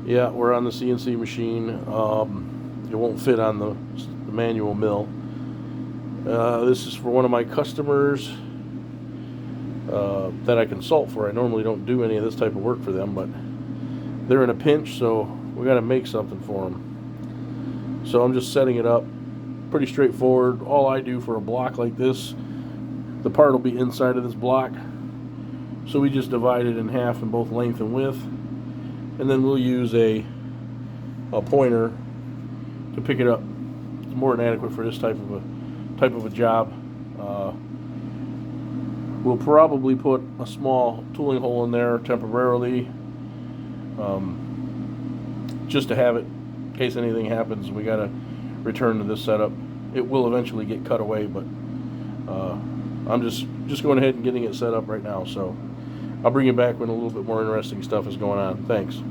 Yeah, we're on the CNC machine. It won't fit on the manual mill. This is for one of my customers that I consult for. I normally don't do any of this type of work for them, but they're in a pinch, so we got to make something for them. So I'm just setting it up. Pretty straightforward. All I do for a block like this, the part will be inside of this block. So we just divide it in half in both length and width. And then we'll use a pointer to pick it up. It's more than adequate for this type of a job. We'll probably put a small tooling hole in there temporarily, just to have it in case anything happens. We got to return to this setup. It will eventually get cut away, but I'm just going ahead and getting it set up right now. So I'll bring you back when a little bit more interesting stuff is going on. Thanks.